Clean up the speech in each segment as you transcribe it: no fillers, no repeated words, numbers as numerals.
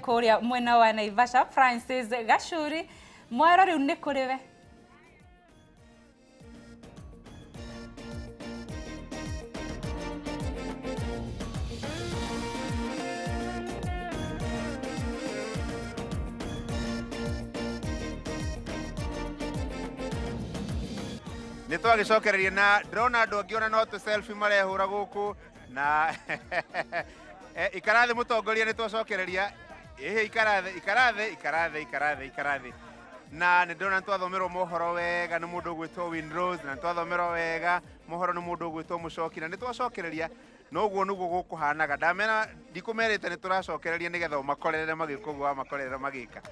Kuria mwena wa Naivasha Francis Gashuri mwaro riu ni kuriwe Nitwagicokereria na drona andu angiona no tu selfie marehura guku na ikarathi mutongoria nitwacokereria ikarathi na ndona ntwathomerwo mohoro wega ni mundu gwitwo Winrose na ntwathomerwo wega mohoro ni mundu gwitwo Mucoki na nitwacokereria noguo nuguo gukuhanaga ndamena ndikumerete nituracokereria nigetha umakorere magikuguo makorere magika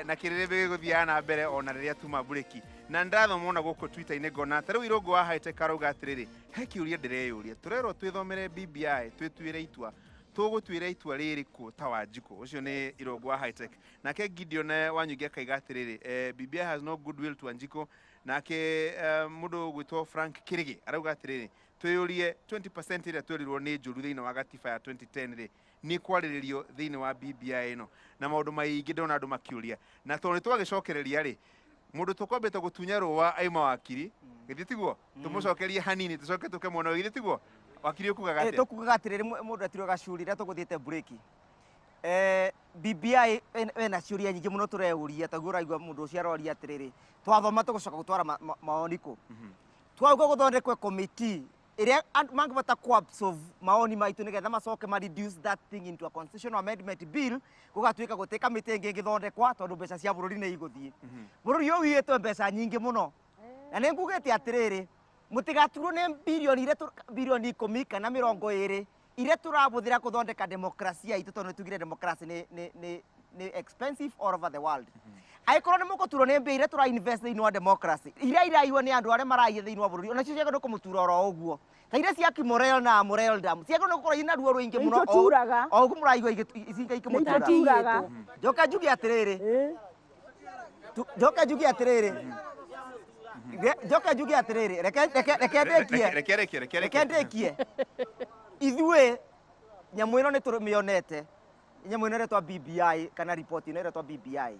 na Kiririmbi giguthia na mbere ona riria tuma bureki na ndathomona guku Twitter-ini ngona ta riu Irungu wa haite karauga atiriri he kiuria ndireyuria turerwo twithomere BBI twituire itua tugutwira itua riri ku ta Wanjiku ucio ni Irungu wa high-tech nake Gideon Wanyugi akaiga atiriri BBI has no goodwill to Wanjiku nake mundu gwitwo Frank Kirigi arauga atiriri twiyurie 20% iria twerirwo ni njuru thiini wa gatiba ya 2010 ri ni kwariririo thiini wa BBI ino na maundu maingi ndona andu makiuria na to ni twagicokereria ri mundu tukombete gutunya ruwa aima wakiri githi tiguo tumucokerie hanini tucoke tukemona githi tiguo wakiri ukugaga ati tukugaga atiriri mundu atirwo gacuri ria tuguthiite break BBI ena ciuria nyingi muno tureuria taguo raigwa mundu ucio aroria atiriri twathoma tugucoka gutwara maoni ku twauga guthondekwe committee iria mangivota kuabsorb maoni maitu nigetha macoke ma reduce that thing into a constitutional amendment bill gugatuika guteka miti ingi ngithondekwa tondu mbeca cia bururi ni iguthie bururi uyu witwe mbeca nyingi muno na ningugite atiriri mutigaturwo ni bilioni 10 kana 20 iria turabuthira kuthondeka demokrasia itu tondu tugire demokrasia ni expensive all over the world aikorwo ni muguturwo ni mbia iria tura invest in wa democracy iria iraiwa ni andu aria maraia thiini wa bururi ona cio ciagano kumutura oro uguo ta iria cia Kimorel na Morel Dam ciagano gukorwo ina ruo ruingi muno o uguo muraigwa icinga ikimutura joka njugi atiriri reke ndekie ithue nyamu ino ni turumionete nyamu ino retwa BBI kana report ino retwa BBI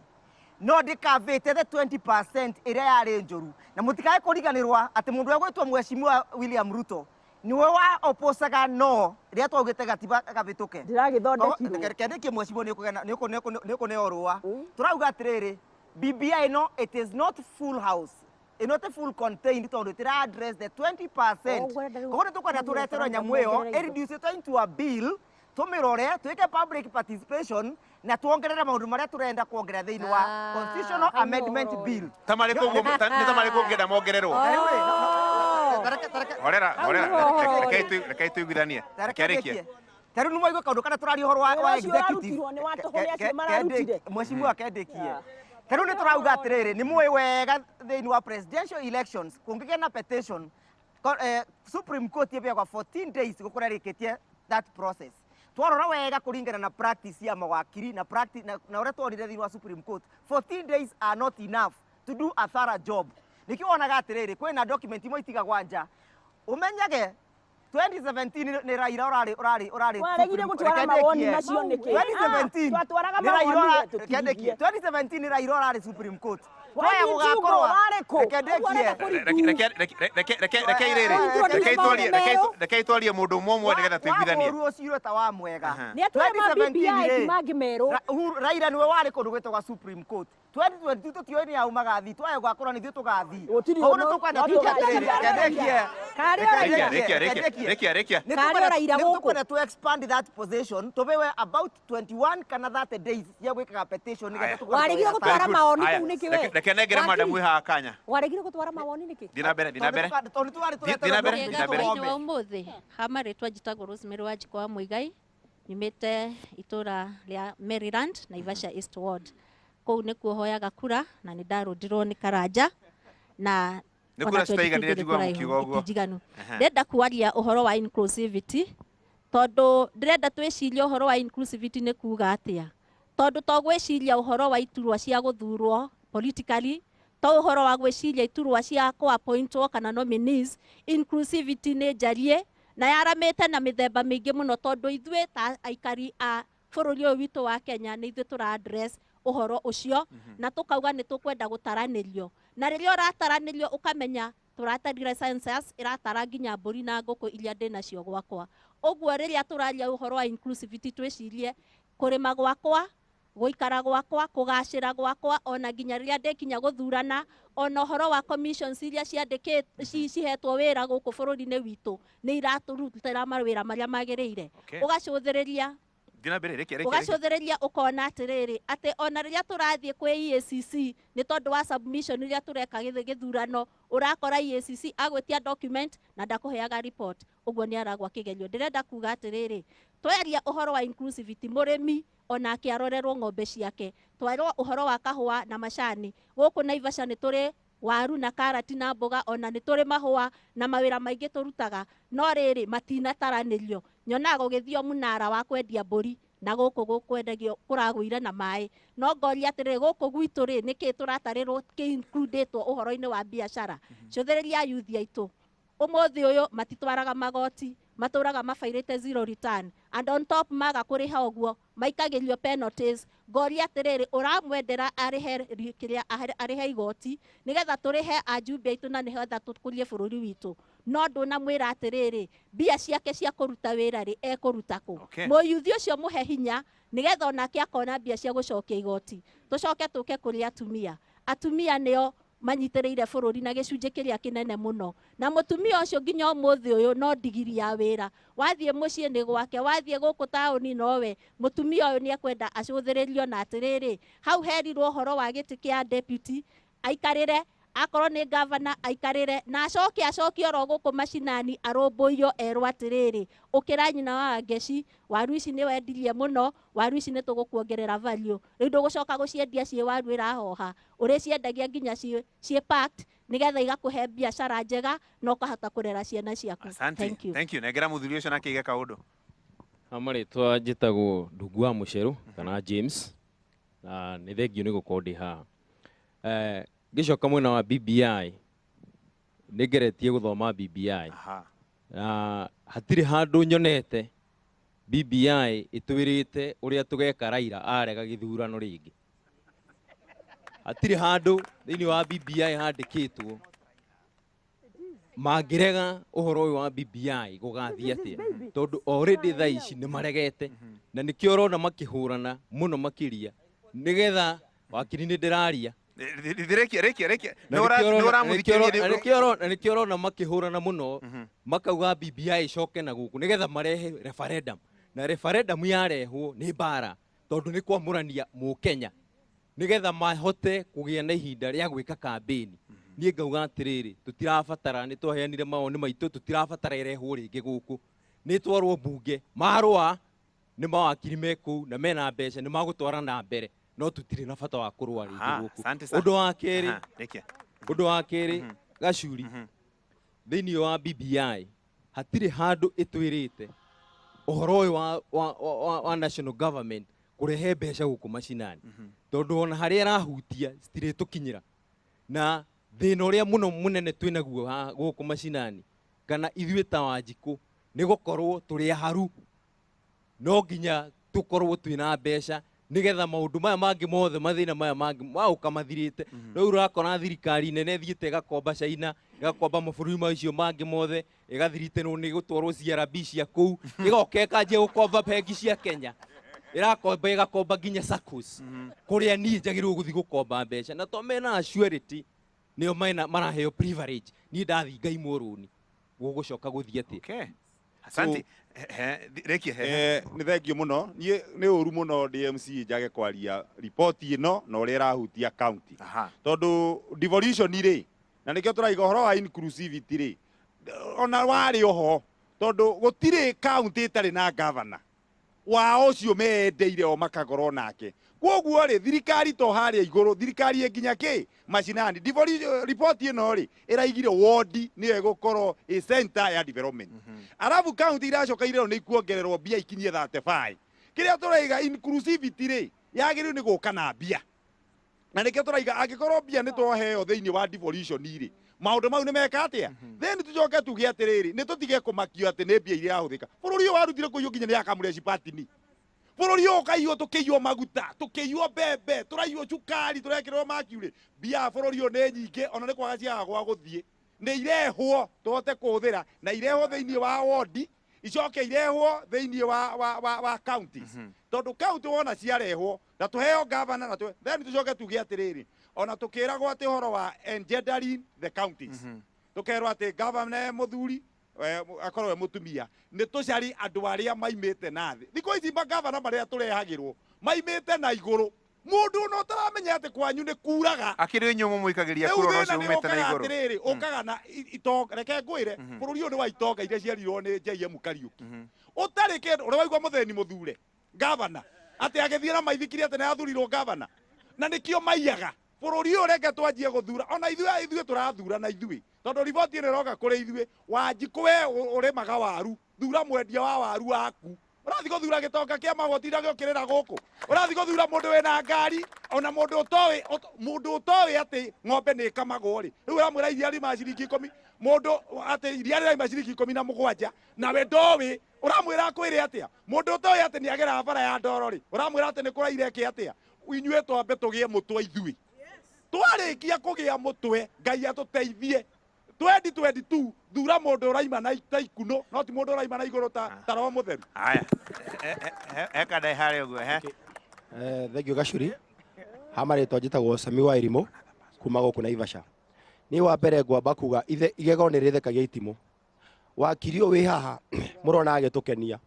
no ndikavite the 20% iria yari njuru na mutikae kuriganirwa ati mundu egwitwo Mheshimiwa William Ruto niwe wa oposaga no ria twaugite gatiba gavituke ndiragithondekirwo kendekie Mheshimiwa niko ne orwa turauga atiriri BBI no it is not full house it's not full contained tondu tira address the 20% koguo tukwenda tureterwo nyamu iyo reduce it into a bill tumirore tuike public participation na tuongerera maundu maria turenda kuongerera thiini wa constitutional amendment bill tamari kungeda mongererwo reke tuiguithanie taru ni moigwa kaundu kana turari horo wa executive Mheshimiwa kendekie taru ni turauga atiriri ni mwe wega thiini wa presidential elections kungigena petition Supreme Court yebya kwa 14 days gukora rikitie that process twarora wega kuringana na practice ya mawakiri na practice na ore twonire thiini wa Supreme Court 14 days are not enough to do a thorough job nikiwonaga atiriri kwina document imwe itigagwa nja umenyage 2017 ni Raila urari waregire gutwara mawoni macio niki 2017 twatwaraga mawoni 2017 ni Raila urari Supreme Court waya gugakorwa reke itwarie mundu mumwe nigetha tuiguithanie ruo ciro ta wa mwega ni atwara BBI mangimero Raila niwe wari kundu gwitwa Supreme Court 2022 tutio ni au magathi twaya gugakorwa ni thio tugathi koguo tukwenda tukwenda to expand that position tubewe about 21 kana 30 days ya gwikaga petition nigetha waregire gutwara mawoni kuu niki we reke negere madamu ha kanya waregire gutwara mawoni niki dina mbere ni umuthi hama ritwa njitagwo Rosemary Wanjiku wa Muigai nyumite itura ria Maryland Naivasha East Ward kou nikuo hoyaga kura na ni ndarundirwo ni Karanja na nikura staiganire tigwa mukiuga uguo ndenda kwaria uhoro wa inclusivity tondu ndirenda twiciria uhoro wa inclusivity ni kuga atia tondu to gwiciria uhoro wa iturwa cia guthurwo politically to uhoro wa gwiciria iturwa cia ko appointwo kana nominees inclusivity ni njarie na yaramete na mithemba mingi muno tondu ithwe ta aikari a bururi uyu witu wa Kenya ni ithu tura address uhoro ucio na tukauga ni tukwenda gutaranirio na riria urataranirio ukamenya turatarire census iratara nginya mburi na nguku iria ndinacio gwakwa uguo riria turaria uhoro wa inclusivity twicirie kurima gwakwa guikara gwakwa kugacira gwakwa ona nginya riria ndekinya guthurana ona uhoro wa commissions iria cihetwo wira guku bururi-ini witu ni iraturutira mawira maria magirire ugacuthiriria ugacuthiriria ukona atiriri ati ona riria turathie kwi EACC ni tondu wa submission iria tureka githurano urakora EACC agwitia document na ndakuheaga report uguo ni aragwa kigerio ndirenda kuga atiriri tweria uhoro wa inclusivity murimi ona akiarorerwo ng'ombe ciake twarwo uhoro wa kahua na macani guku Naivasha ni turi waru na karati na mboga ona ni turi mahua na mawira maingi turutaga no riri matina taranirio nyonaga ugithio munara wa kwendia mburi na guku gukwendagio kuragwire na mai no ngoria atiri guku gwitu ri niki turatarirwo ki includetwo uhoro-ini wa biashara cuthiriria youth aitu umuthi uyu matitwaraga magoti maturaga mafairite zero return and on top maga kuriha oguo maikagirio penalties ngoria atiriri uramwendera arihe kiria arihe igoti nigetha turihe ajumbe aitu na nihetha tukurie bururi witu no nduna mwira atiriri bia ciake cia kuruta wira ri ekuruta ku muyuthi ucio muhe hinya nigetha onake akona bia cia gucokia igoti tucoke tuke kuri atumia nio manyitiriire bururi na gicunje kiria kinene muno na mutumia ucio nginya umuthi uyu no digiri ya wira wathie mucii ni gwake wathie guku tauni nowe mutumia uyu ni ekwenda acuthiririo na atiriri hau herirwo horo wa giti kia deputy aikarire akorwo ni governor aikarire na acoke oro guku macinani arumbuiyo erwa atiriri ukira nyina wa ngeci waru ici ni wendirie muno waru ici ni tugukuongerera value riu ndugucoka guciendia cie waru irahoha uriciendagia nginya cie packed nigetha igakuhe biashara njega no kahota kurera ciana ciaku. Thank you negera muthuri ucio nakiige kaundu amaritwa njitagwo ndungu wa muceru kana James na ni thengio ni gukorwo ndi haha gicoka mwena wa BBI nigeretie guthoma BBI hatiri handu nyonete BBI itwirite uria tugeka Raila arega githurano ringi hatiri handu thini wa BBI handikitwo mangirega uhoro uyu wa BBI gugathia atia tondu already tha ici ni maregete na nikio urona makihurana muno makiria nigetha wakiri ni ndiraria nikio urona makihurana muno makauga BBI icoke na guku nigetha marehe referendum na referendum yarehwo ni bara tondu ni kwamurania Mukenya nigetha mahote kugia na ihinda ria gwika campaign nie ngauga atiriri tutirabatara ni twaheanire mawoni maitu tutirabatara irehwo ringi guku ni twarwo mbunge marwa ni mawakiri meku na mena mbeca ni magutwara na mbere no tutire na bata wa kurwa ringi guku undu wa keri gacuri thini wa BBI hatire handu itwirite uhoro uyu wa national government kurehe mbeca guku macinani tondu ona haria rahutia stire tukinyira na thina uria muno munene twinaguo guku macinani kana ithuĩ ta Wanjiku ni gukorwo turi haru no nginya tukorwo twina mbeca nigetha maundu maya mangi mothe mathina maya mangi mauka mathirite no urakora thirikari nene thiite gakomba China gakomba mabũrũri macio mangi mothe igathirite ni gutwarwo CRB cia kuu igoka ikanjia gukomba bengi cia Kenya irakomba igakomba nginya SACCOs kuria ni njagirwo guthi gukomba mbeca na to mena assurity nio maraheo privilege ni ndathi ngai muruni gugucoka guthia ati asante ni thengio muno ni uru muno DMC njage kwaria report ino na uria irahutia county tondu devolution ri na nikio turaiga horo wa inclusivity ri ona wari oho tondu gutire county itari na governor wa ucio mendeire o makagoro nake koguo ri thirikari to haria iguru thirikari nginya ki macinani devolution report ino ri iraigire ward ni egukorwo a center ya development arabu county iracoka irero ni kuongererwo bia ikinyie 35 kiria turaiga inclusivity ri yagirirwo ni guka na bia na nikio turaiga angikorwo bia ni twoheo thiini wa devolution ri maundu mau ni meka atia then tucoke tuge atiriri ni tutige kumakio ati ni bia iria ahuthika bururi warutire kuyo nginya ni akamure cipatini Bururi ukaiywo tukiiywo maguta tukiiywo mbembe turaiywo cukari turekirwo makiuri bia bururi ne nyinge ona ni kwaga ciaga gwa guthie ni irehwo tuhote kuhuthira na irehwo thiini wa wodi icoke irehwo thiini wa counties tondu county wona ciarehwo na tuheo governor na then tucoke tuge atiriri ona tukiragwo ati horo wa engendering the counties tukerwo ati governor muthuri akorwo mutumia ni tucari andu aria maimite nathi thiko ici magavana maria turehagirwo maimite na iguru mundu no taramenya ati kwanyu ni kuraga akiri nyumu muikagiria kuro no ciumite na iguru atiriri ukaga na itonga reke ngwire bururi uyu ni wa itonga iria ciarirwo ni JM Kariuki utari kindu uri waigwa mutheni muthure governor ati agithie na maithikiri ati ni athurirwo governor na nikio maiyaga bururi uyu reke twanjie guthura ona ithuĩ turathura na ithuĩ tondu riboti ĩno ĩroka kũrĩ ithuĩ Wanjiku we ũrĩmaga waru thura mwendia wa waru waku ũrathi gũthura gĩtonga kĩa magoti na gĩũkĩrĩra gũkũ ũrathi gũthura mũndũ wĩna ngari ona mũndũ ũtoĩ atĩ ng'ombe nĩ ĩkamagwo rĩ rĩu ũramwĩra iria rĩma ciringi 10 mũndũ atĩ iria rĩraima ciringi 17 nawe ndoĩ ũramwĩra akwĩre atĩa mũndũ ũtoĩ atĩ nĩ agera bara ya ndoro rĩ ũramwĩra atĩ nĩ kũraire ke atĩa inyuĩ twambe tũgĩe mũtwe ithuĩ twarĩkia kũgĩa mũtwe Ngai atũteithie 2022 thura mundu uraima na ikuno no ti mundu uraima na iguru ta roho mutheru aya eka dai hare ugo thegio Gachuri hamaritwo njitagwo Sami wa Irimo kuma guku Naivasha ni wa mbere ngwamba kuga igego ni rithekagia itimo wakirio wi haha murona agitukenia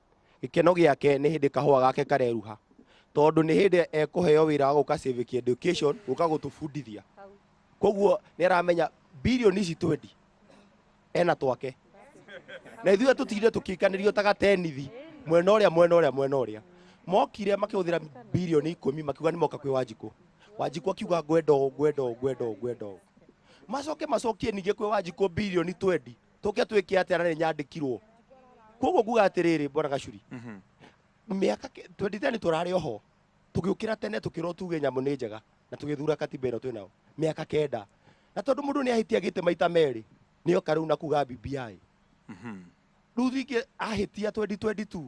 gikeno giake ni hindi kahua gake kareruha tondu ni hindi ekuheo wira wa guka civic education guka gutubundithia koguo ni aramenya bilioni ici 20 ena twake na ithuĩ tũtigire tũkĩkanĩrio ta gatenithi mwena ũrĩa mokire makĩhũthĩra bilioni 10 makiuga nĩ moka kwĩ Wanjiku akiuga ngwenda macokie ningĩ kwĩ Wanjiku bilioni 20 tũke twĩke atĩa na nĩ nyandĩkirwo koguo nguga atĩrĩrĩ bwana Gachuri mĩaka 2010 tũrarĩ oho tũgĩũkĩra tene tũkĩrwo tuge nyamũ nĩ njega na tũgĩthura katiba ĩno twĩnayo mĩaka 9 na tondu mundu ni ahitia gite maita meri ni oka riu na kuga BBI riu thike ahitia 2022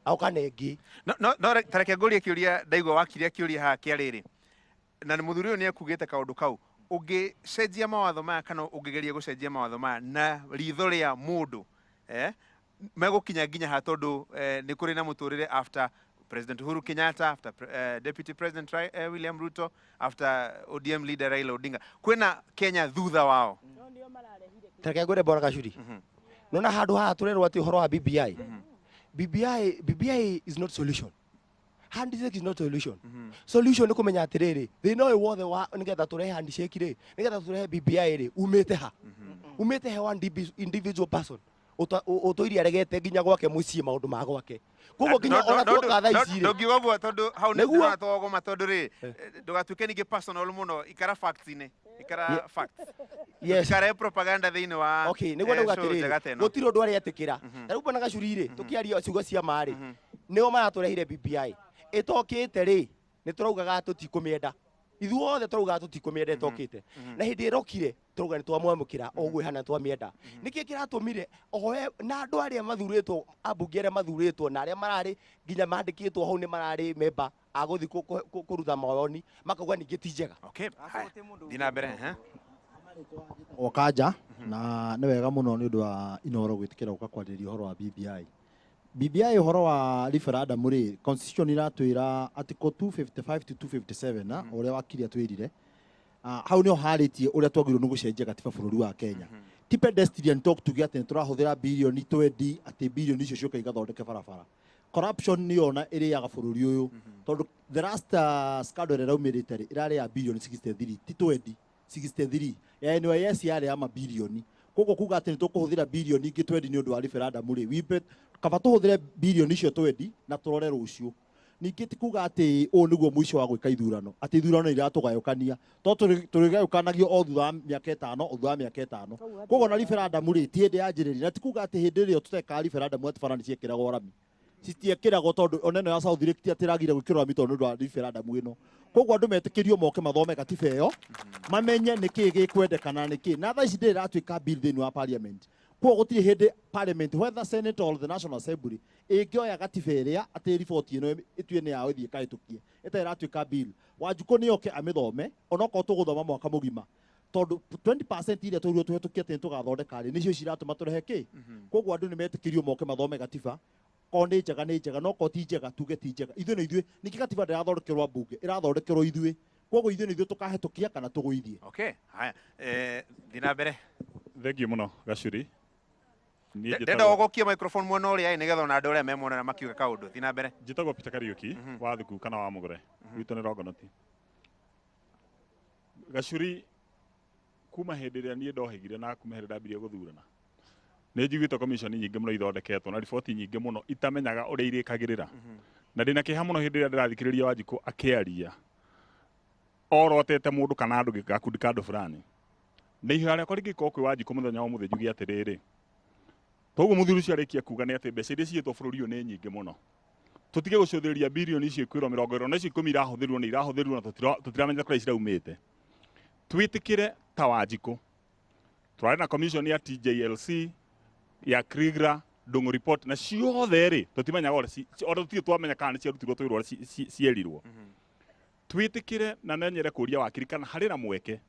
auka nengi no tareke ngurie kiuria ndaigwa wakiria kiuria ha kiariri na ni muthuri ni akugite kaundu kau ungicenjia mawatho maya kana ungigeria gucenjia mawatho maya na ritho ria mundu megukinya nginya ha tondu ni kuri na muturire after President Uhuru Kenyatta, after Deputy President William Ruto, after ODM leader Raila Odinga. Kwena Kenya thutha wao. Tareke ngwire bwana Gachuri nona handu haha turerwo ati uhoro wa BBI BBI is not solution. Handshake is not solution. Solution ni kumenya atiriri thina uyu wothe wa nigetha turehe handshake ri nigetha turehe BBI ri umite ha umite he one individual person utoiria regete nginya gwake mucii maundu ma gwake koguo nginya ona tuoka tha ici ri ndogiuga guo tondu hau ni ndona togoma tondu ri ndugatuike ningi personal muno ikara facts ni ikara facts yes ikara propaganda thini wa okay niguo ndauga atiriri gutiri undu ari atikira riu bwana Gachuri ri tukiaria ciugo cia mari nio maraturehire BBI itokite ri ni turaugaga tutikumienda ithuothe turaugaga tutikumienda itokite na hindi irokire turauga ni twamwamukira ogwe hana twamienda niki kiratumire owe na andu aria mathuritwo ambunge aria mathuritwo na aria marari nginya mandikitwo hau ni marari member aguthi kuruta mawoni makauga ningi ti njega okay dina mbere okanja na ni wega muno ni undu wa inoro gwitikira uka kwariria uhoro wa BBI uhoro wa referendum ri constitution iratwira article 255 to 257 na uria wakiria twirire hau ni oharitie uria twagirwo ni gucenjia gatiba bururi wa Kenya ti pedestrian talk tugi ati turahuthira bilioni 20 ati bilioni icio cioka igathondeke barabara corruption ni ona iriaga bururi uyu tondu the last scandal raumirite ri irari ya bilioni 63 ti 20 63 ya NYS yari ya mabilioni koguo kuga ati nitukuhuthira bilioni ingi 20 ni undu wa referendum ri wibet kaba tuhuthire bilioni icio 20 na turore rucio ningi ti kuga ati u niguo mwisho wa gwika ithurano ati ithurano iratugayukania to turigayukanagio o thutha wa miaka 5 koguo na referendum ri ti hindi yanjiriri na ti kuga ati hindi rio tuteka referendum ati barani ciekiragwo rami citiekiragwo tondu oneno ya South Lake ti atiragire gwikirwo rami tondu wa referendum ino koguo andu metikirio moke mathome katiba iyo mamenye niki gikwendekana niki na tha ici ndiratuika bill thini wa parliament kwa gutire hindi parliament whether senate or the national assembly ingioya gatiba iria ati report ino itue ni yao ithie kahitukie ita iratuika bill Wanjikũ ni oke amithome onoko tuguthoma mwaka mugima tondu 20% iria turuo tuhitukiete ni tugathondeka ri nicio ciratuma turehe ki koguo andu ni metikirio moke mathome gatiba ko ni njega no ko ti njega tuge ti njega ithuĩ niki gatiba ndirathondekerwo mbunge irathondekerwo ithuĩ koguo ithuĩ tukahitukia kana tuguithie. Okay, haya thina mbere. Thengio muno Gacuri. Ndenda ogokia microphone mwena uria nigetha ona andu aria memwona makiuga kaundu thina mbere. Njitagwo Peter Kariuki wa Thuku kana wa Mugure witũ nĩ Rongonoti. Gacuri kuma hĩndĩ ĩrĩa niĩ ndohĩgire na kuma hĩndĩ ndambirie gũthurana nĩ njiguĩte commission nyingĩ mũno ithondeketwo na riboti nyingĩ mũno itamenyaga ũrĩa irĩkagĩrĩra na ndĩna kĩeha mũno hĩndĩ ĩrĩa ndĩrathikĩrĩria Wanjikũ akĩaria orotete mũndũ kana andũ gakundi ka andũ fulani nĩ ihoya rĩakwa rĩngĩkorwo kwĩ Wanjikũ mũthenya wa mũthĩ njuge atĩrĩrĩ toguo mũthuri ũcio arĩkia kuga nĩ atĩ mbeca iria ciyĩtwo bũrũri ũyũ nĩ nyingĩ mũno tutige gũcũthĩrĩria birioni icio ikwĩrwo 20 na icio 10 irahũthĩrwo nĩ irahũthĩrwo na tũtiramenya kũrĩa ciraumĩte twĩtĩkĩre ta Wanjikũ twarĩ na commission ya TJLC ya Krigra Ndung'u report na ciothe rĩ tũtimenyaga ũrĩa tũtige twamenya kana nĩ ciarutirwo twĩrwo cierirwo twĩtĩkĩre na nenyere kũria wakiri kana harĩ na mweke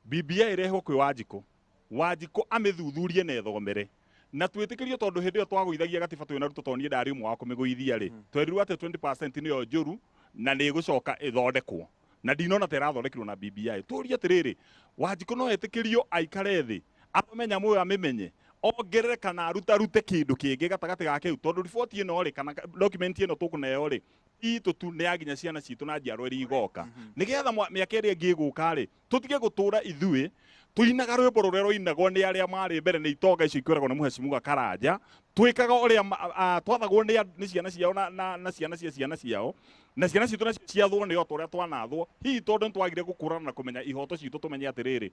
BBI ĩrehwo kwĩ Wanjikũ amĩthuthurie na ĩthomere na twĩtĩkĩrio tondũ hĩndĩ ĩyo twagũithagia gatiba twĩna ruto tondũ niĩ ndarĩ ũmwe wa kũmĩgũithia rĩ twerirwo atĩ 20% nĩyo njũru na nĩ ĩgũcoka ĩthondekwo na ndinona ta ĩrathondekirwo na BBI tũrie atĩrĩrĩ Wanjikũ no etĩkĩrio aikare thĩ amenya mũyo amĩmenye ongerere kana arute kĩndũ kĩngĩ gatagatĩ ga kĩu tondũ riboti ĩno rĩ kana document ĩno tũkũneo rĩ itũ tu nĩ yaginya ciana citũ na njiarwa iria igoka nĩgetha mĩaka ĩrĩa ĩngĩ ĩgũka rĩ tũtige gũtũra ithuĩ tuinaga rwĩmbo rũrĩa rũinagwo nĩ arĩa marĩ mbere nĩ itonga icio ikwĩragwo nĩ Mheshimiwa Karanja twĩkaga ũrĩa twathagwo nĩ ciana ciao na ciana cia ciana ciao na ciana citũ nacio ciathwo nĩ otwo ũrĩa twanathwo hihi tondũ nĩ twagire gũkũrana na kũmenya ihoto citũ tũmenye atĩrĩrĩ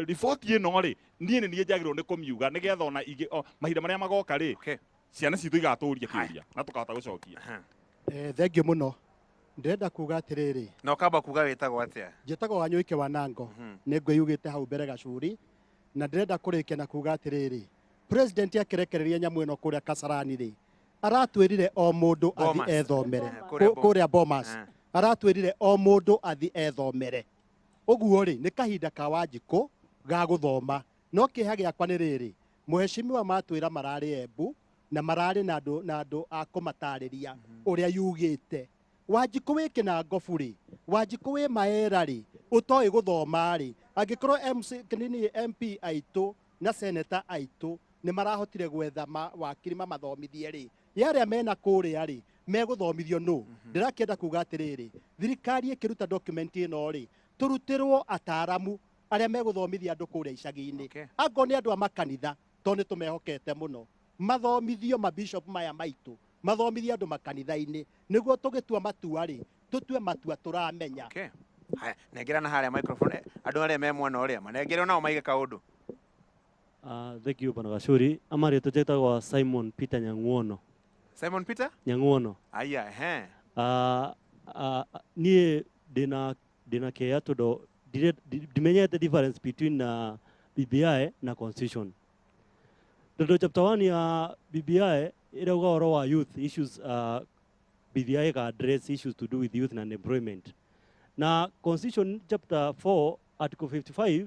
riboti ĩno rĩ niĩ nĩ niĩ njagĩrĩirwo nĩ kũmiuga nĩgetha ona mahinda marĩa magoka rĩ ciana citũ igatũria kĩũria na tũkahota gũcokia. Thengio muno ndĩrenda kuga atĩrĩrĩ na ũkamba kuga wĩtagwo atĩa? Njĩtagwo Wanyũike Wanango nĩ ngwĩyugĩte hau mbere Gacuri na ndĩrenda kũrĩkia na kuga atĩrĩrĩ president akĩrekereria nyamũ ĩno kũrĩa Kasarani rĩ aratwĩrire o mũndũ athi ethomere kũrĩa Bomas aratwĩrire o mũndũ athi ethomere ũguo rĩ nĩ kahinda ka Wanjikũ ga gũthoma no kĩeha gĩakwa nĩ rĩrĩ Mheshimiwa matwĩra mararĩ Embu na mararĩ na andũ a kũmatarĩria ũrĩa yugĩte Wanjikũ wĩ kĩnangobu rĩ Wanjikũ wĩ maera rĩ ũtoĩ gũthoma rĩ angĩkorwo MP aitũ na seneta aitũ nĩ marahotire gwetha wakiri mamathomithie rĩ yarĩa mena kũrĩa rĩ megũthomithio nũ ndĩrakĩenda kuga atĩrĩrĩ thirikari ĩkĩruta document ĩno rĩ tũrutĩrwo ataaramu arĩa megũthomithia andũ kũrĩa icagi-inĩ angorwo nĩ andũ a makanitha tondũ nĩ tũmehokete mũno mathomithio mabishop maya maitũ mathomithia andũ makanitha-inĩ nĩguo tũgĩtua matua rĩ tũtue matua tũramenya. Haya nengera na harĩa microphone andũ arĩa me mwena ũrĩa manengere nao maige kaũndũ. Thank you Bwana Gacuri amarĩtwo njĩtagwo Simon Peter Nyang'wono. Simon Peter Nyang'wono. Aya niĩ ndĩna kĩeha tondũ ndimenyete difference between BBI na constitution tondũ chapter 1 ya BBI irauga ũhoro wa youth issues BBI ga address issues to do with youth and employment na constitution chapter 4 article 55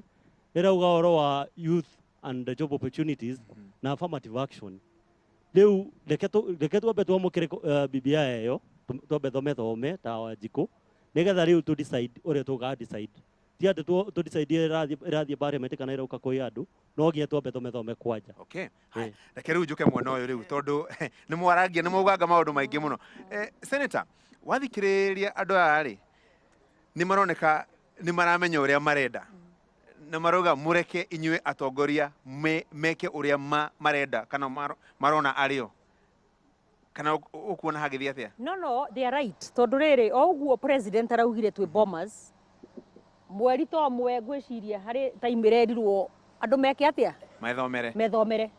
irauga ũhoro wa youth and job opportunities na affirmative action rĩu reke twambe twamũkĩre BBI ĩyo twambe thome ta Wanjikũ nĩgetha rĩu tũ decide ũrĩa tũga decide ti atĩ tũ decide ĩrathiĩ parliament kana ĩrauka kwĩ andũ no nginya twambe thome kwanja. Okay reke rĩu njũke mwena ũyũ rĩu tondũ nĩ mwaragia nĩ mauganga maũndũ maingĩ mũno senator wathikĩrĩria andũ aya rĩ nĩ maroneka nĩ maramenya ũrĩa marenda na marauga mũreke inyuĩ atongoria meke ũrĩa marenda kana marona arĩo kana ũkuona hagĩthiĩ atĩa? No they are right tondũ rĩrĩ o ũguo president araugire twĩ Bomas mweri to ũmwe ngwĩciria harĩ time ĩrerirwo andũ meke atĩa methomere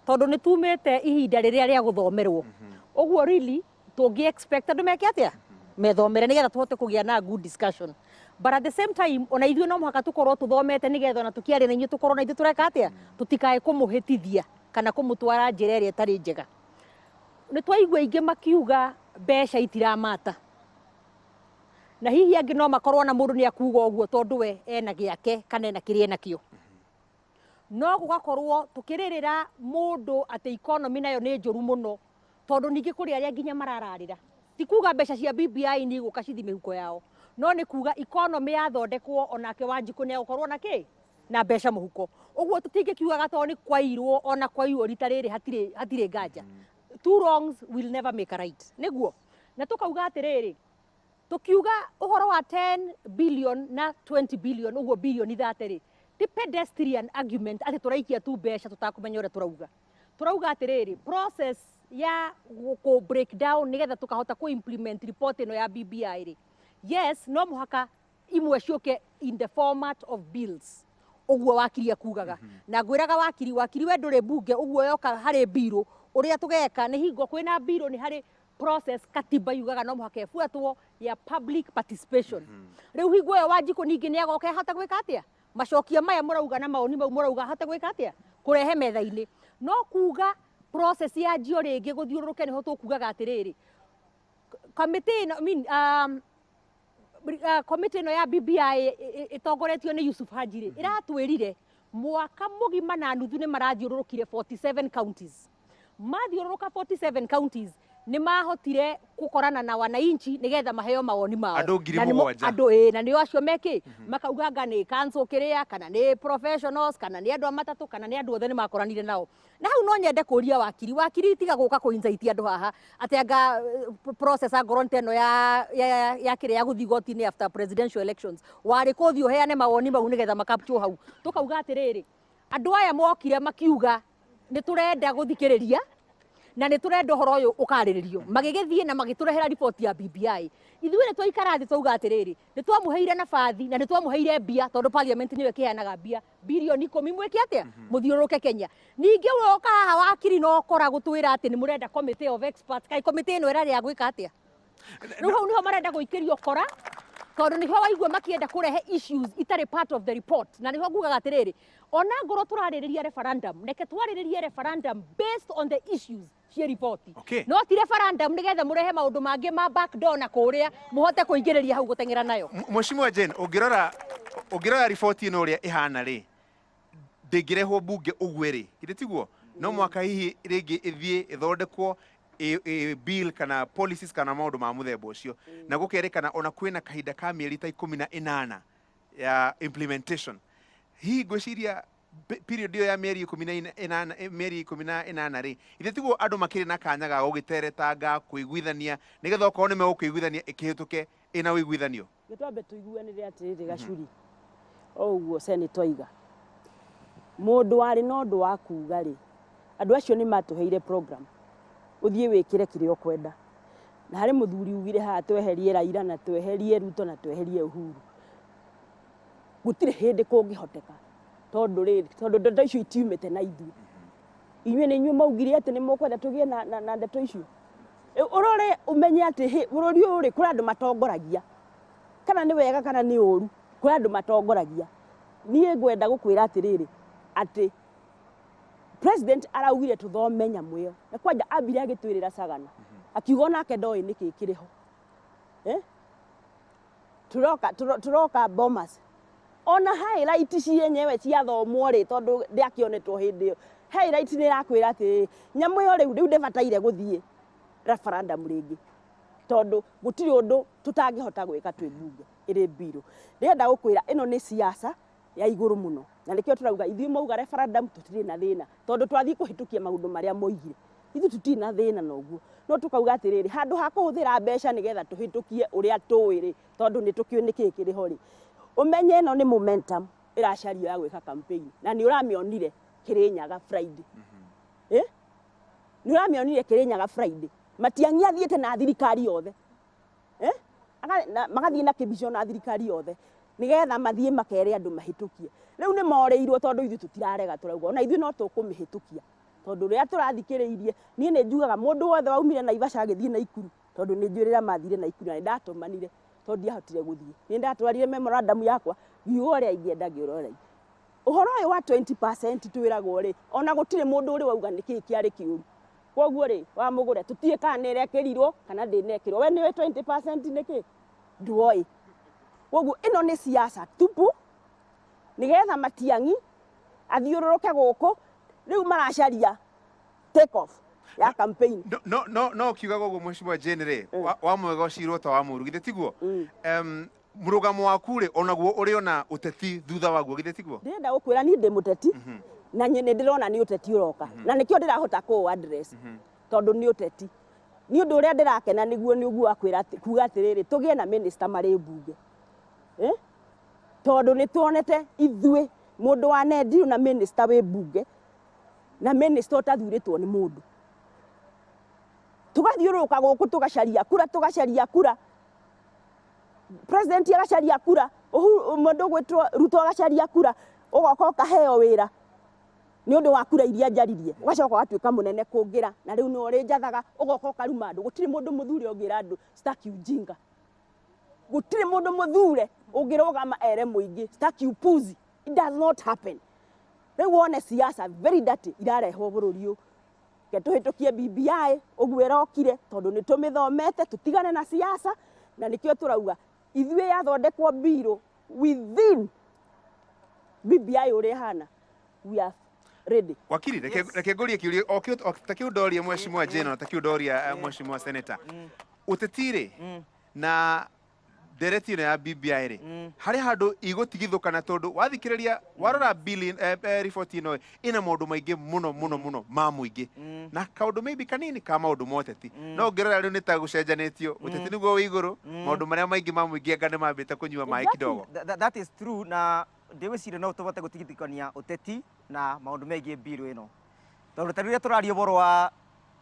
tondũ nĩ tumĩte ihinda rĩrĩa rĩa gũthomerwo ũguo really tũngĩ expect andũ meke atĩa methomere nigetha tuhote kugia na good discussion. But at the same time ona ithuĩ no muhaka tukorwo tuthomete nigetha ona tukiaria na ithuĩ tukorwo na ithuĩ tureka atia tutikae kumuhitithia kana kumutwara njĩra ĩrĩa ĩtarĩ njega. Nĩ twaigua ingĩ makiuga mbeca itiramata, na hihi angĩ no makorwo na mũndũ nĩ akuga ũguo tondũ we ena gĩake kana ena kĩrĩa enakĩo. No gũgakorwo tukĩrĩrĩra mũndũ atĩ economy nayo nĩ njũru mũno tondũ ningĩ kũrĩ arĩa nginya marararĩra. Ti kuga mbeca cia BBI ni gũka cithi mĩhuko yao, no nĩ kuga economy yathondekwo onake Wanjikũ nĩ agũkorwo na kĩ na mbeca mũhuko. Ũguo tũtingĩkiugaga tondũ nĩ kwairwo ona kwaiywo rita rĩrĩ hatirĩ nganja. Two wrongs will never make a right. Nĩguo na tukauga atĩrĩrĩ, tukiuga ũhoro wa 10 billion na 20 billion ũguo billion ithatĩ ti pedestrian argument atĩ tũraikia tu mbeca tũtakũmenya ũrĩa turauga. Turauga atĩrĩrĩ, process ya go break down nigetha tukahota ku implement report ĩno ya BBI ri. Yes, no muhaka imwe ciũke in the format of bills. Ũguo wakiri akugaga. Na ngwĩraga wakiri we ndũrĩ bunge ũguo yoka harĩ biro ũrĩa tũgeka nĩ hingo kwĩna biro nĩ harĩ process katiba yugaga no muhaka efuatwo ya public participation. Rĩu hingo ĩyo Wanjikũ ningĩ nĩ agoka hata gwĩka atĩa? Macokia maya mũrauga na maoni mau mũrauga hata gwĩka atĩa? Kũrehe metha-inĩ. No kuga process ya njio rĩngĩ gũthiũrũrũke nĩho tũkugaga atĩrĩrĩ. Committee ĩno ya BBI ĩtongoretio nĩ Yusuf Haji ĩratwĩrire mwaka mũgima na nuthu nĩ marathiũrũrũkire 47 counties. Mathiũrũrũka 47 counties nĩ mahotire gukorana na wananchi nigetha maheo mawoni mao. Andũ na nĩ acio meki makauga nĩ council kĩrĩa kana nĩ professionals kana nĩ andũ a matatũ kana nĩ andũ othe nĩ makoranire nao. Na hau no nyende kũria wakiri tiga gũka kũinjaitia andũ haha atĩ anga process angorwo ĩno ya kĩrĩa ya gũthiĩ goti-inĩ after presidential elections warĩ kũthiĩ ũheane mawoni mau nigetha makapchwo hau. Tukauga atĩrĩrĩ, andũ aya mokire makiuga nĩ tũrenda gũthikĩrĩria na nĩ tũrenda ũhoro ũyũ ũkarĩrĩrio magĩgĩthiĩ na magĩtũrehera report ya BBI. Ithuĩ nĩ twaikara thĩ twauga atĩrĩrĩ, nĩ twamũheire nabathi na nĩ twamũheire mbia tondũ parliament nĩwe kĩheanaga mbia bilioni 10 mwĩke atĩa mũthiũrũrũke Kenya. Ningĩ woka haha wakiri no kora gũtwĩra atĩ nĩ mũrenda committee of experts. Kai committee ĩno ĩrarĩ ya gwĩka atĩa? Rĩu hau nĩho marenda gũikĩrio kora tondũ nĩho waigua makĩenda kũrehe issues itarĩ part of the report. Na nĩho ngugaga atĩrĩrĩ, ona ngorwo tũrarĩrĩria referendum reke twarĩrĩrie referendum based on the issues cia report. No ti referendum nigetha mũrehe maũndũ mangĩ ma backdoor na kũrĩa mũhote kũingĩrĩria hau gũteng'era nayo. Mheshimiwa Jane, ũngĩrora report ĩno ũrĩa ĩhana rĩ, ndĩngĩrehwo bunge ũguo rĩ, githĩ tiguo? No mwaka hihi rĩngĩ ĩthiĩ ĩthondekwo bill kana policies kana maũndũ ma mũthemba ũcio na gũkerĩkana ona kwĩna kahinda ka mĩeri ta 18 ya implementation. Hihi ngwĩciria period ya mĩeri 18 rĩ, ithe tiguo andũ makĩrĩ na kanya ga gũgĩteretanga kũiguithania nigetha okorwo nĩ megũkũiguithania ĩkĩhĩtũke ĩna ũiguithanio. Gĩtwambe tũiguanĩre atĩrĩrĩ Gacuri, o ũguo Senator oiga mũndũ warĩ na ũndũ wa kuuga rĩ, andũ acio nĩ matũheire program ũthiĩ wĩkĩre kĩrĩa ũkwenda. Na harĩ mũthuri ugire haha tweherie Raila na tweherie Ruto na tweherie Uhuru. Gũtirĩ hĩndĩ kũngĩhoteka tondũ ndeto icio itiumĩte na ithuĩ. Inyuĩ nĩ inyuĩ maugire atĩ nĩ mũkwenda tũgĩe na ndeto icio. Ũrore ũmenye atĩ bũrũri ũyũ rĩ, kũrĩ andũ matongoragia kana nĩ wega kana nĩ ũru, kũrĩ andũ matongoragia. Niĩ ngwenda gũkwĩra atĩrĩrĩ atĩ president araugire tũthome nyamũ ĩyo na kwanja ambire agĩtwĩrĩra Sagana akiuga nake ndoĩ nĩkĩ kĩrĩho. Turoka Bomas ona highlight cienyewe ciathomwo rĩ tondũ ndĩakĩonetwo hĩndĩ ĩyo. Highlight nĩ ĩrakwĩra atĩ nyamũ ĩyo rĩu ndĩbataire gũthiĩ referendum rĩngĩ tondũ gũtirĩ ũndũ tũtangĩhota gwĩka twĩ bunge ĩrĩ biro. Ndĩrenda gũkwĩra ĩno nĩ siasa ya igũrũ mũno na nĩkĩo tũrauga ithuĩ mauga referendum tũtirĩ na thĩna tondũ twathiĩ kũhĩtũkia maũndũ marĩa moigire. Ithuĩ tũtirĩ na thĩna na ũguo, no tukauga atĩrĩrĩ handũ ha kũhũthĩra mbeca nĩgetha tũhĩtũkie ũrĩa tũĩ rĩ tondũ nĩ tũkĩũĩ nĩkĩ kĩrĩho rĩ, ũmenye ĩno nĩ momentum ĩracario ya gwĩka campaign na nĩ ũramĩonire Kĩrĩnyaga Friday. Nĩ ũramĩonire Kĩrĩnyaga Friday. Matiang'i athiĩte na thirikari yothe magathiĩ na kĩbico na thirikari yothe nigetha mathiĩ makere andũ mahĩtũkie. Rĩu nĩ morĩirwo tondũ ithuĩ tũtirarega tũrauga ona ithuĩ no tũkũmĩhĩtũkia tondũ rĩrĩa tũrathikĩrĩirie niĩ nĩ njugaga mũndũ wothe waumire Naivasha agĩthiĩ Naikuru tondu ni njurira mathire na ikuna ni ndatumanire tondu ndiahotire guthie ni ndatwarire memorandum yakwa giugo ria ingienda ngiurore uhoro uyu wa 20% twiragwo ri ona gutire mundu uri wauga niki kiari kiuru koguo ri wa mugure tutie kana nerekerirwo kana ndinekirwo we niwe 20% niki nduoi koguo ino ni siasa tupu nigetha Matiang'i athiururuke guku riu maracaria take off ya campaign no kiuga gugu mheshimiwa Jane wa mwega ucirwo ta wa muru githe tiguo murugamo waku ri onaguo uri ona uteti thutha waguo githe tiguo ndenda gukwira ni ndi muteti na nyene ndirona ni uteti uroka na nikio ndirahota ku address tondu ni uteti ni undu uria ndirakena niguo ni uguo akwira kuga atiriri tugie na minister mari bunge tondu ni tuonete ithui mundu wa nendiru na minister we bunge na minister utathuritwo ni mundu tugathiuruka guku tugacaria kura president agacaria kura mundu gwitwo Ruto agacaria kura ugoka kaheo wira ni undu wa kura iria njaririe ugacoka watuika munene kungira na riu no ri njathaga ugoka karuma andu gutiri mundu muthure ungira andu staki ujinga gutiri mundu muthure ungirogama ere muingi staki upuzi it does not happen riu wone siasa very dirty irareho bururi u ketuhitukie BBI uguera okire tondu ni tumithomete tutigane na siasa na nikio turauga ithuĩ yathondekwo biro within BBI uri hana we are ready wakiri reke ngorie kiuria takiudoria mheshimiwa Jane takiudoria mheshimiwa senator utetire na nderetino ya BBI ri hari handu igutigithukana tondu wathikiriria warora bill report ino ina maundu maingi muno ma muingi na kaundu maybe kanini ka maundu moteti no ngirora riu ni ta gucenjanitio uteti niguo wi iguru maundu maria maingi ma muingi anga ni mambite kunyua mai kidogo that is true na ndiwicire no tubote gutigithikania uteti na maundu maingi bill ino tondu tarire turario boro wa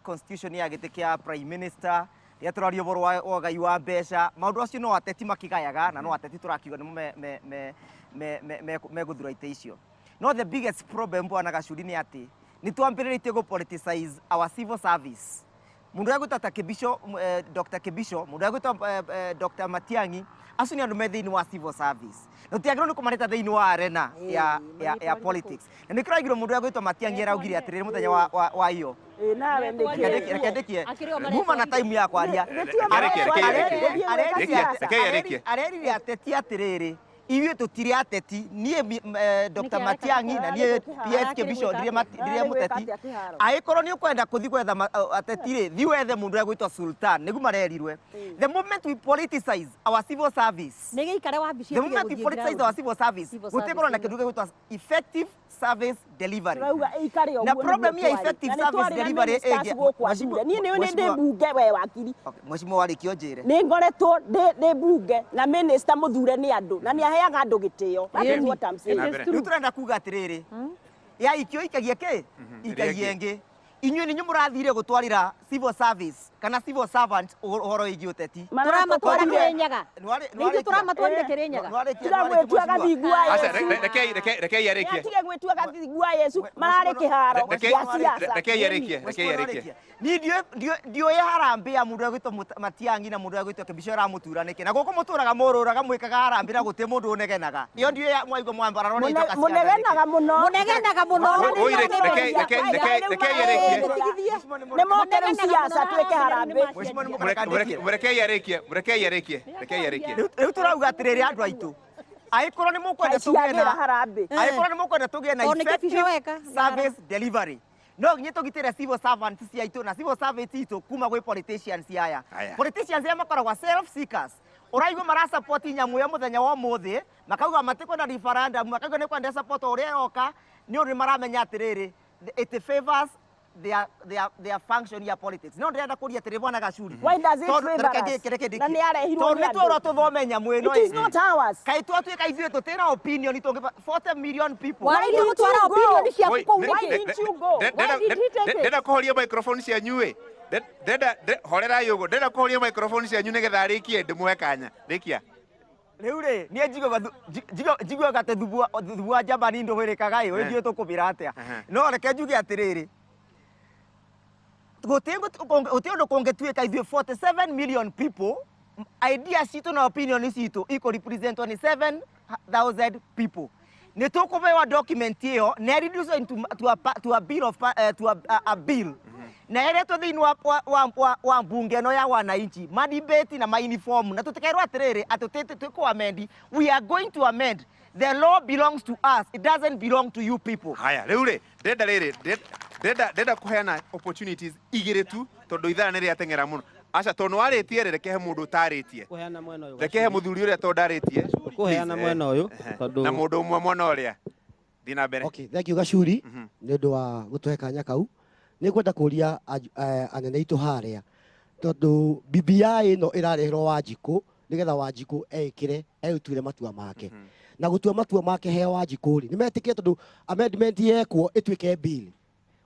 constitution ya giti kia prime minister ya turario boro wa gai wa mbeca maundu acio no ateti makigayaga na no ateti turakiuga nimo me guthura ite icio no the biggest problem bwana Gachuri ni ati ni twambiritie go politicize our civil service mundu agutata Kibisho Dr. Kibisho mundu agutata Dr. Matiang'i acio ni andu me thiini wa civil service no tiagiro ni kumareta thiini wa arena ya politics na ni kiragiro mundu agutata Matiang'i araugire atiriri muthenya wa iyo nawe ndekie muma na time ya kwaria arerire ateti atiriri iwe tutire ateti nie Dr. Matiang'i na nie PS Kibisho ndirie muteti aikorwo ni ukwenda kuthi gwetha ateti ri thi wethe mundu agwitwa Sultan nigu marerirwe the moment we politicize our civil service the moment we politicize our civil service gutikorwo na kindu gwitwa effective service delivery na problem ya effective service delivery ege ni ndi bunge we wakiri mheshimiwa warikio njire ni ngoretwo ndi bunge na minister muthure ni andu na ni aheaga andu gitio that's what I'm saying riu turenda kuga atiriri ya ikio ikagie ke ikagie ngi inyuĩ nĩ mũrathire gũtwarĩra civil service kana civil servant ũhoro wĩgiĩ ũteti tũramatwarire Nyaga ningĩ tũramatwarire Kĩrĩnyaga tiga gwĩtua gathingua rekei arĩkie tiga gwĩtua gathingua Yesu mararĩ kĩharo cia siasa rekei arĩkie ni ndiũĩ harambĩ ya mũndũ agwĩtwo Matiang'i na mũndũ agwĩtwo Kĩbisho aramũtura nĩkĩ na gũkũ mũtũraga mũrũraga mwĩkaga harambĩ na gũtĩ mũndũ ũnegenaga ĩyo ndiũĩ mwaigua mwambararo nĩ njoka mũnegenaga mũno rekei nä moke rä u siasa twä ke harambä rä u tå rauga atä rä rä andå aitå agä korwo nä må kwenda tå gä na effective service delivery no nginya tå gitä re civil servants ciaitå na civil service itå kuma gwä politicians aya politicians aya makoragwa self seekers ũraigua marasupport nyamũ ya mũthenya wa ũmũthĩ makauga matikwenda referendum makauga nĩ kwenda support ũrĩa yoka nĩ ũndũ nĩ maramenya atĩrĩrĩ it favors their function ya politics no ndĩrenda kũria atĩrĩ bwana Gachuri why does it favor us na nĩ arehirwo nĩ tũra tũthome nyamũ ĩno it is not ours kaĩ twatuĩka ithuĩ tũtĩna opinion tũngĩ 40 million people why did you twara opinion ciaku kũu ndĩrenda kũhoria microphone cianyuĩ horera yũgũ ndĩrenda kũhoria microphone cianyu nĩgetha arĩkie ndĩmũhe kanya rĩkia rĩu rĩ niĩ njiguaga atĩ thubu wa njamba nĩ ndũhĩrĩkaga ĩ ithuĩ tũkũmĩra atĩa no reke njuge atĩrĩrĩ Gutiundu kungetwika ithuĩ 47 million people, ideas citu na opinion citu iko represent 27,000 people. Nĩ tũkũhewa document ĩyo na reduce into to a bill of a bill. Na ĩretwo thĩinĩ wa mbunge no ya wananchi madibate na uniform na tũtikerwo atĩrĩrĩ atũ amend. We are going to amend. The law belongs to us. It doesn't belong to you people. Haya, rĩu ndenda kuheana opportunities igĩrĩ tu tondũ ithaa nĩ rĩateng'era mũno. Aca tondũ warĩtie reke he mũndũ ũtarĩtie. Kuheana mwena ũyũ. Reke he mũthuri ũrĩa tondarĩtie. Kuheana mwena ũyũ tondũ na mũndũ ũmwe mwena ũrĩa. Thiĩ na mbere. Okay, thank you Gachuri. Nĩ ũndũ wa gũtũhe kanya kau. Nĩ kwenda kũria anene itũ harĩa. Tondũ BBI ĩno ĩrareherwo Wanjikũ nĩgetha Wanjikũ ekĩre eyũtuĩre matua make. Na gũtua matua make heo Wanjikũ rĩ. Nĩmetĩkĩre tondũ amendment yekwo ĩtuĩke bill.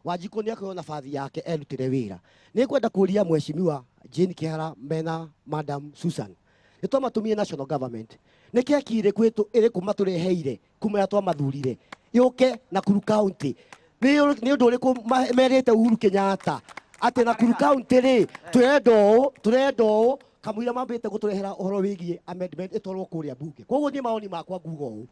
Wanjikũ nĩ akũheo nabathi yake erutĩre wĩra. Nĩ kwenda kũria mheshimiwa Jane Kĩhara mena Madam Susan. Nĩ twamatumire national government. Nĩ keki ĩrĩkũ matũreheire kuma twamathurire. Yũke Nakuru County. Nĩ ũndũ ũrĩkũ merĩte Uhuru Kenyatta atĩ Nakuru County rĩ tũrenda ũũ kamũira mambĩte gũtũrehera ũhoro wĩgiĩ amendment ĩtwarwo kũrĩa mbunge. Koguo niĩ mawoni makwa nguga ũũ.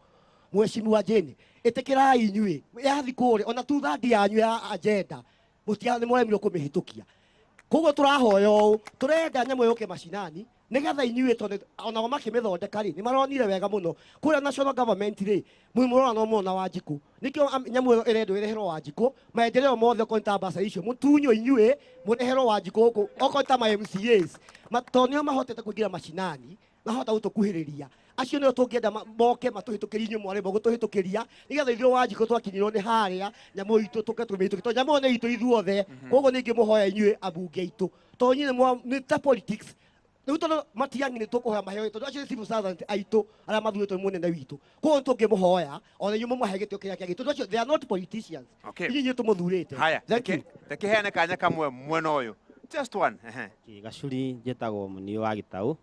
Mheshimiwa Jane, ĩtĩkĩrai inyuĩ yathi kũrĩa ona tuthandi yanyu ya agenda mũtiarĩ mũremirwo kũmĩhĩtũkia. Koguo tũrahoya ũũ tũrenda nyamũ yũke macinani nĩgetha inyuĩ tondũ onao makĩmĩthondeka rĩ nĩ maronire wega mũno kũrĩa national government rĩ mũrona no mũna Wanjikũ nĩkĩo nyamũ ĩyo ĩrendwo ĩreherwo Wanjikũ maendeleo mothe konta mbasa icio mũtunywo inyuĩ mũreherwo Wanjikũ gũkũ okonta ma MCAs tondũ nĩo mahotete kũingĩra macinani mahota gũtũkuhĩrĩria acio nĩo tũngĩenda moke matũhĩtũkĩrie inyuĩ mwarĩmbo gũtũhĩtũkĩria nĩgetha ithuĩ Wanjikũ twakinyirwo nĩ harĩa nyamũ itũ tũke tũmĩhĩtũkie tondũ nyamũ nĩ itũ ithuothe koguo ningĩ mũhoya inyuĩ ambunge itũ tondũ inyuĩ nĩ ta politics. Nĩ tondũ matiangi nĩ tũkũhoya maheo tondũ acio civil servant aitũ arĩa mathurĩtwo nĩ mũnene witũ koguo tũngĩmũhoya ona inyuĩ mũmahe gĩtĩo kĩrĩa kĩagĩrĩire tondũ acio they are not politicians. Inyuĩ tũmũthurĩte. Haya, rekeheane kanya kamwe mwena ũyũ. Just one. Gachuri njĩtagwo Mũnio wa Gĩtaũ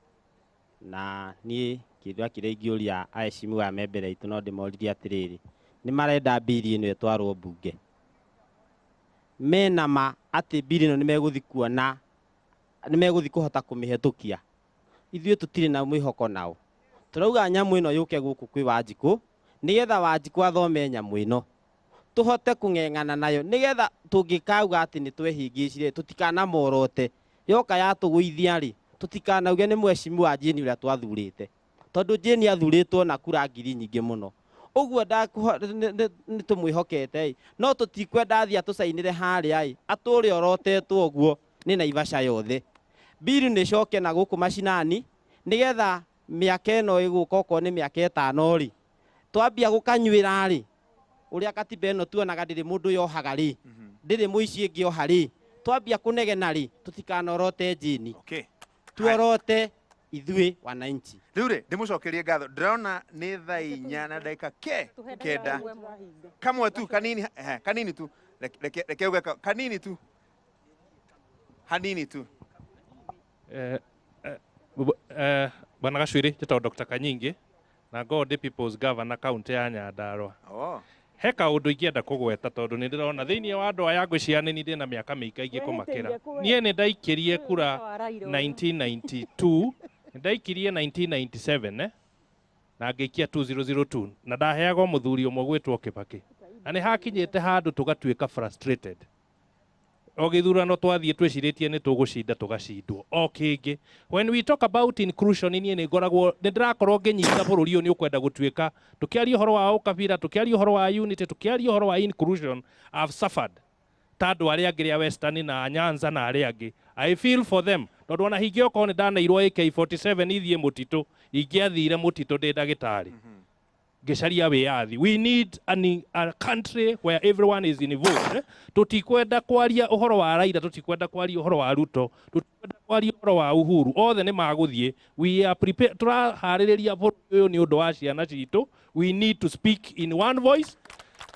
na niĩ kĩndũ kĩrĩa ingĩũria aheshimiwa membere aitũ no ndĩmoririe atĩrĩrĩ nĩ marenda biri ĩno ĩtwarwo mbunge. Mena ma atĩ biri ĩno nĩ megũthi kuona nĩ megũthi kũhota kũmĩhetũkia. Ithuĩ tũtirĩ na mwĩhoko nao. Tũrauga nyamũ ĩno yũke gũkũ kwĩ Wanjikũ nĩgetha Wanjikũ athome nyamũ ĩno tũhote kũng'eng'ana nayo nĩgetha tũngĩkauga atĩ nĩ twehingĩcire tũtikanamorote yoka yatũgũithia rĩ tũtikanauge nĩ mheshimiwa Jane ũrĩa twathurĩte tondũ Jane athurĩtwo na kura ngiri nyingĩ mũno. Ũguo nĩ tũmwĩhokete no tũtikwenda athiĩ atũcainĩre harĩa atũre orotetwo ũguo nĩ Naivasha yothe. Biri nĩ coke na gũkũ macinani nĩgetha mĩaka ĩno ĩgũka okorwo nĩ mĩaka 5 rĩ twambia gũkanyuĩra rĩ ũrĩa katiba ĩno tuonaga ndĩrĩ mũndũ yohaga rĩ ndĩrĩ mũici ĩngĩoha rĩ twambia kũnegena rĩ tũtikanorote Jane tuorote ithuĩ wananchi. Rĩu rĩ ndĩmũcokerie ngatho ndĩrona nĩ thaa 4 na ndagĩka kenda kamwe tu kanini tu reke uge kanini tu hanini tu. Bwana Gachuri njĩtagwo Dr. Kanyingi na ngorwo people's governor county ya Nyandarua. He kaũndũ ingĩenda kũgweta tondũ nĩ ndĩrona thĩinĩ wa andũ aya ngwĩciria nĩ ndĩ na mĩaka mĩingaingĩ kũmakĩra. Niĩ nĩ ndaikirie kura 1992 nĩ ndaikirie 1997 na ngĩikia 2002 na ndaheagwo mũthuri ũmwe gwĩtwo Kibaki na nĩ hakinyĩte handũ tũgatuĩka frustrated. O gĩthurano twathiĩ twĩcirĩtie nĩ tũgũcinda tũgacindwo. O kĩngĩ when we talk about inclusion niĩ nĩ ndĩrakorwo ngĩnyita bũrũri ũyũ nĩ ũkwenda gũtuĩka tũkĩaria ũhoro wa ũkabira tũkĩaria ũhoro wa unity tũkĩaria ũhoro wa inclusion. I've suffered ta andũ arĩa angĩ a Western na Nyanza na arĩa angĩ. I feel for them tondũ ona hingĩokorwo nĩ ndanairwo AK47 ithiĩ mũtitũ ingĩathire mũtitũ ndĩ ndagĩtarĩ ngĩcaria wĩyathi. We need a country where everyone is involved. Tutikwenda kwaria ũhoro wa Raila tutikwenda kwaria ũhoro wa Ruto tutikwenda kwaria ũhoro wa Uhuru othe nĩ magũthiĩ. We are prepared tũraharĩrĩria bũrũri ũyũ nĩ ũndũ wa ciana citũ. We need to speak in one voice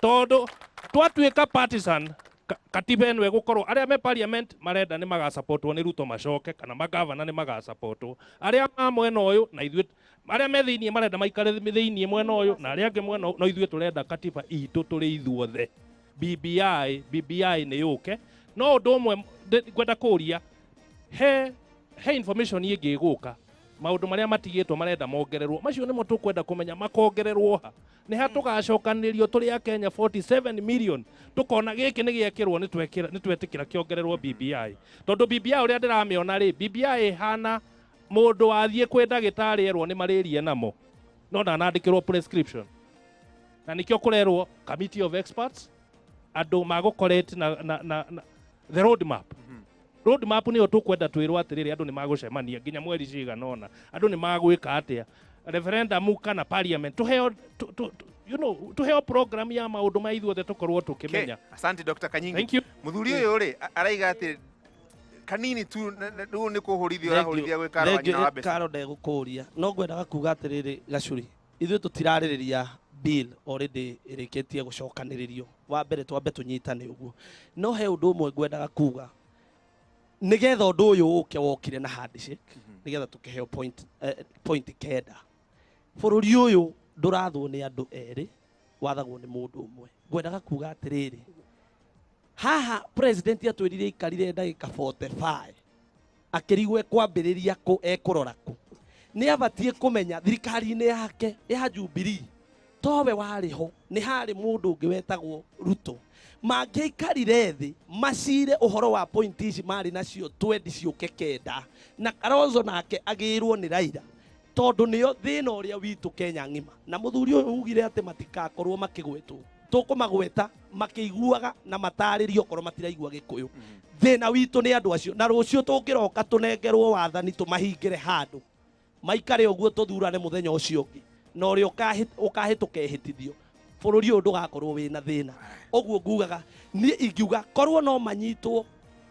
tondũ twatuĩka partisan katiba ĩno ĩgũkorwo arĩa me parliament marenda nĩ magacupportwo nĩ Ruto macoke kana magavana nĩ magacupportwo arĩa ma mwena ũyũ na ithuĩ arĩa me thĩinĩ marenda maikare thĩinĩ mwena ũyũ na arĩa angĩ mwena no ithuĩ tũrenda katiba itũ tũrĩ ithuothe. BBI nĩ yũke no ndo mwe gwenda kuria he information yingi guka maundu maria matigitwo marenda mongererwo macio nimo tukwenda kumenya makongererwo ha ni ha tugacokanĩrio turi a Kenya 47 million tukona giki ni giekirwo ni twetikira kiongererwo BBI tondu BBI uria ndiramiona ri BBI hana mundu athie kwi ndagitari erwo ni malaria namo no ndanandikirwo prescription na nikio kurerwo committee of experts andu magukorete na the road map road map niyo tukwenda twirwo atiriri andu ni magucemania nginya mweri ciganona andu ni magwika atia referendum kana parliament tuheo tuheo program ya maundu ma ithuothe tukorwo tukimenya. Asante Dr. Kanyingi. Muthuri uyu ri araiga ati kanini tu ndu ni kuhurithia urahurithia gwe Karo Wanyina wa Mbeca. Karo ndegũkũria no ngwendaga kuga atiriri Gacuri ithuĩ tũtirarĩrĩria bill already ĩrĩkĩtie gũcokanĩrĩrio wa mbere twambe tũnyitane ũguo no he ũndũ ũmwe ngwendaga kuga nigetha ũndũ ũyũ ũke wokire na handshake nigetha tũkĩheo point kenda bũrũri ũyũ ndũrathwo nĩ andũ erĩ wathagwo nĩ mũndũ ũmwe ngwendaga kuga atĩrĩrĩ haha president atwĩrire ikarire ndagĩka 45 akĩrigwo kwambĩrĩria ekũrora kũ nĩ abatie kũmenya thirikari-inĩ yake ya Jubilee towe warĩ ho nĩ harĩ mũndũ ũngĩ wetagwo Ruto mangĩikarire thĩ macire ũhoro wa point ici marĩ nacio 20 ciũke kenda na Kalonzo nake agĩrwo nĩ Raila tondu nĩo thĩna ũrĩa witũ Kenya ng'ima na mũthuri ũyũ ugire atĩ matikakorwo makĩgwetwo tũkũmagweta makĩiguaga na matarĩrio korwo matiraigua Gĩkũyũ thĩna witũ nĩ andũ acio na rũciũ tũngĩroka tũnengerwo wathani tũmahingĩre handũ maikare ũguo tũthurane mũthenya ũcio ũngĩ na ũrĩa ũkahĩtũka ehĩtithio bũrũri ũyũ ndũgakorwo wĩna thĩna ũguo ngugaga niĩ ingiuga korwo no manyitwo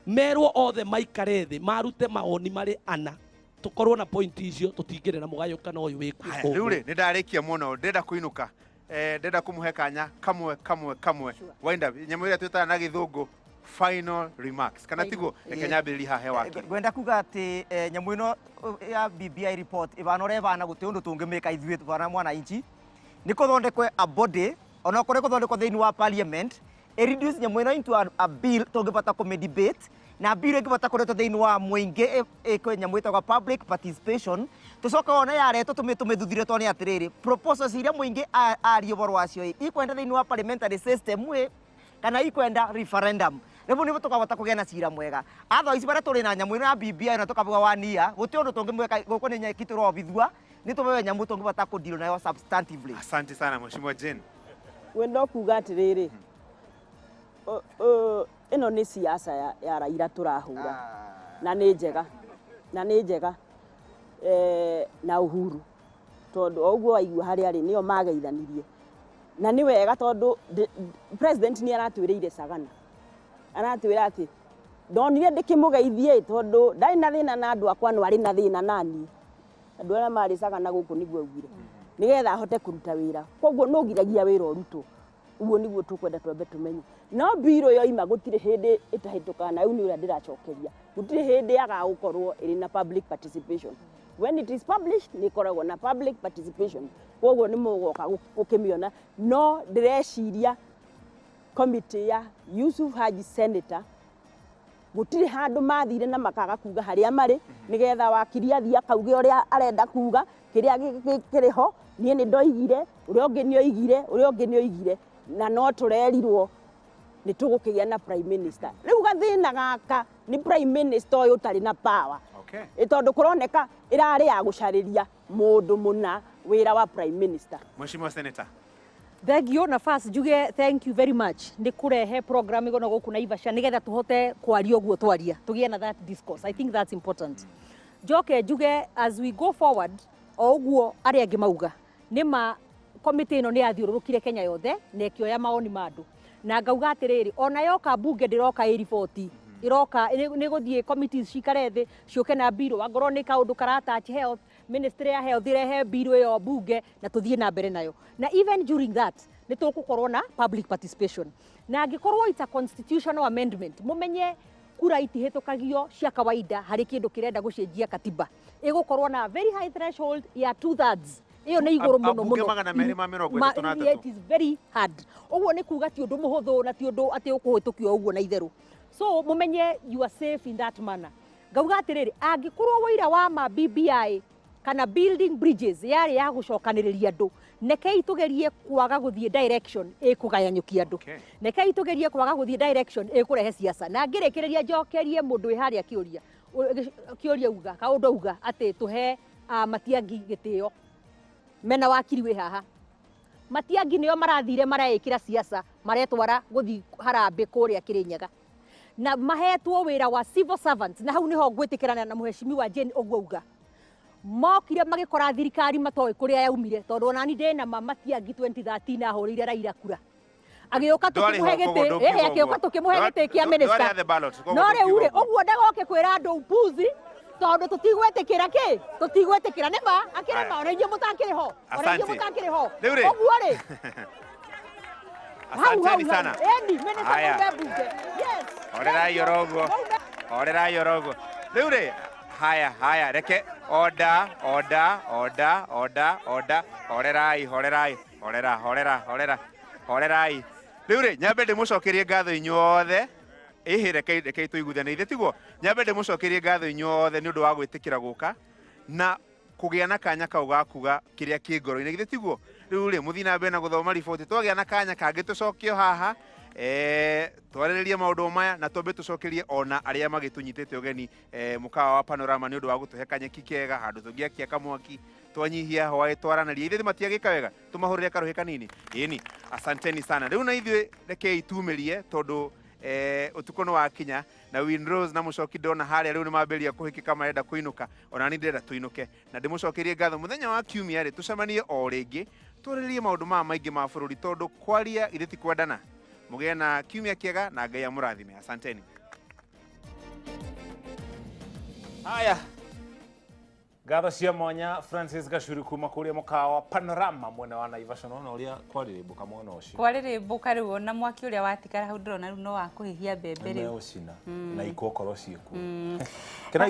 merwo othe maikare thĩ marute maoni marĩ ana tukorwo na point icio tutingire na mugayukana uyu wikuo riu ri ndarikia muno ndenda kuinuka ndenda kumuhe kanya kamwe wind up nyamu ira twita na githungu final remarks kana tigo ekenyambiriri ha hewa gwenda kuga ati nyamu ino ya BBI report ivanorevana guti undu tungimika ithuĩ twana mwana inchi nikuthondekwe a body ona kore kuthondekwo thiini wa parliament reduce nyamu ino into a bill tungivata ku debate na bill ingivata kuretwo thiini wa muingi iko nyamu itagwa public participation tucoka ona yaretwo tumithuthure toni atiriri proposals iria muingi ario boro wacio ikwenda thiini wa parliamentary system kana ikwenda referendum ribu ni tukavota kugia na cira mwega atho ici bara turi na nyamu ino ya BBI na tukavuga wania guti undu tungimweka guko ni nyeki turovithua ni tumewe nyamu tungivota ku deal nayo substantively. Asante sana mheshimiwa Jane. Wendo kuga atiriri ino ni siasa ya Raila turahura na ni njega na Uhuru tondu oguo aigua hari ari nio mageithanirie na ni wega tondu president ni aratwiriire Sagana aratwira ati ndonire ndikimugeithie tondu ndari na thina na andu akwa no ari na thina nani andu ara mari Sagana guku niguo ugire nigetha ahote kuruta wira koguo no giragia wira uruto uguo niguo tukwenda twambe tumenye no biro yo ima gutire hindi itahituka na uni ura ndiracokeria gutire hindi agagukorwo iri na public participation when it is published ni koragwo na public participation koguo ni mugoka gukimiona no ndireciria committee ya Yusuf Haji senator gutire handu mathire na makaga kuga haria mari nigetha wakiri athia kauge uria arenda kuga kiria kiriho nie ni ndoigire uria ungi ni oigire na no turerirwo ni tugukigia na prime minister riu gathina gaka ni prime minister uyu tari na power itondu kuroneka irari ya gucariria mundu muna wira wa prime minister. Mheshimiwa Senator. Thengio nafasi njuge thank you very much ni kurehe program igono guku Naivasha nigetha tuhote kwaria uguo twaria tugie na that discourse. I think that's important. Joke njuge as we go forward oguo ari angi mauga nima committee ino ni athiururukire Kenya yothe na ikioya maoni mandu na ngauga atiriri ona yoka bunge ndiroka report iroka ni guthie committees cikare thi ciuke na biro wangorwo ni kaundu karata health ministry ya health irehe biro yo bunge na tuthie na mbere nayo na even during that ni tugukorwo na public participation na angikorwo ita constitutional amendment mumenye kura itihitukagio cia kawaida hari kindu kirenda gucenjia katiba igukorwo na very high threshold ya 2/3 iyo nä igå rå må no Ambunge magana merĩ ma mĩrongo ĩtatũ na atatũ. it is very hard. Ũguo nĩ kuga ti ũndũ mũhũthũ na ti ũndũ atĩ ũkũhĩtũkio ũguo na itherũ. So mũmenye you are safe in that manner. Ngauga atĩrĩrĩ, angĩkorwo wĩira wa ma BBI kana building bridges yarĩ ya gũcokanĩrĩria andũ, nekei tũgerie kwaga gũthiĩ direction ĩkũgayanyũkia andũ. Nekei tũgerie kwaga gũthiĩ direction ĩkũrehe siasa. Na ngĩrĩkĩrĩria njokerie mũndũ wĩ harĩa kĩũria uga kaũndũ uga atĩ tũhe Matiang'i gĩtĩo. Mena wakiri wĩ haha. Matiang'i nĩo marathire mareĩkĩra siasa maretwara gũthiĩ harambĩ kũrĩa Kĩrĩnyaga. Na mahetwo wĩra wa civil servants, na hau nĩho ngwĩtĩkĩrana na Mheshimiwa Jane ũguo uga. Mokire magĩkora thirikari matoĩ kũrĩa yaumire, tondũ onani ndĩna ma Matiang'i 2013 ahũrĩire Raila kura. Agĩũka tũkĩmũhe gĩtĩ, agĩũka tũkĩmũhe gĩtĩ kĩa minister. No rĩu rĩ, ũguo ndagoke kwĩra andũ upuzi, tondũ tũtigwĩtĩkĩra kĩ? Tũtigwĩtĩkĩra nĩma, akĩrema ona inyuĩ mũtakĩrĩ ho. Ona inyuĩ mũtakĩrĩ ho. Ũguo rĩ. Asanteni sana. Endi, minister bunge. Yes. Orerai orogo. Rĩu rĩ, haya, reke order. Horerai. Rĩu rĩ, nyambe ndĩmũcokerie ngatho inyuothe. Reke tũiguithanie ithe tiguo. Nyambe ndĩmũcokerie ngatho inyuothe nĩ ũndũ wa gwĩtĩkĩra gũka na kũgĩa na kanya kau ga kuga kĩrĩa kĩ ngoro-inĩ githe tiguo. Rĩu rĩ, mũthiĩ na mbere na gũthoma riboti, twagĩa na kanya kangĩ tũcokio haha twarĩrĩrie maũndũ maya na twambe tũcokerie ona arĩa magĩtũnyitĩte ũgeni mũkawa wa Panorama nĩ ũndũ wa gũtũhe kanyeki kega handũ tũngĩakia kamwaki twanyihia hwaĩ twaranĩria. Ithuĩ matiagĩka wega, tũmahũrĩre karũhĩ kanini. Ĩni, asanteni sana. Rĩu na ithuĩ rekei tumĩrie tondũ ũtukũ nĩ wakinya na Windrose na mũcoki ndona harĩa rĩu nĩ mambĩrĩria kũhĩkĩka marenda kũinũka, ona ni ndĩrenda tũinũke na ndĩmũcokerie ngatho. Mũthenya wa kiumia rĩ, tũcemanie o rĩngĩ tũrĩrĩrie maũndũ maya maingĩ ma bũrũri, tondũ kwaria ithe ti kwendana. Mũgĩe na kiumia kĩega na Ngai amũrathime. Asanteni. Haya, ngatho cia mwanya Francis Gachuri kuma kũrĩa mũkawa wa Panorama mwena wa Naivasha. No ũrĩa kwarirĩmbũka mwena ũcio. Kwarirĩmbũka rĩu ona mwaki ũrĩa watikara hau ndĩrona rĩu no wa kũhĩhia mbembe rĩu. Na ikokorwo ciĩkuo.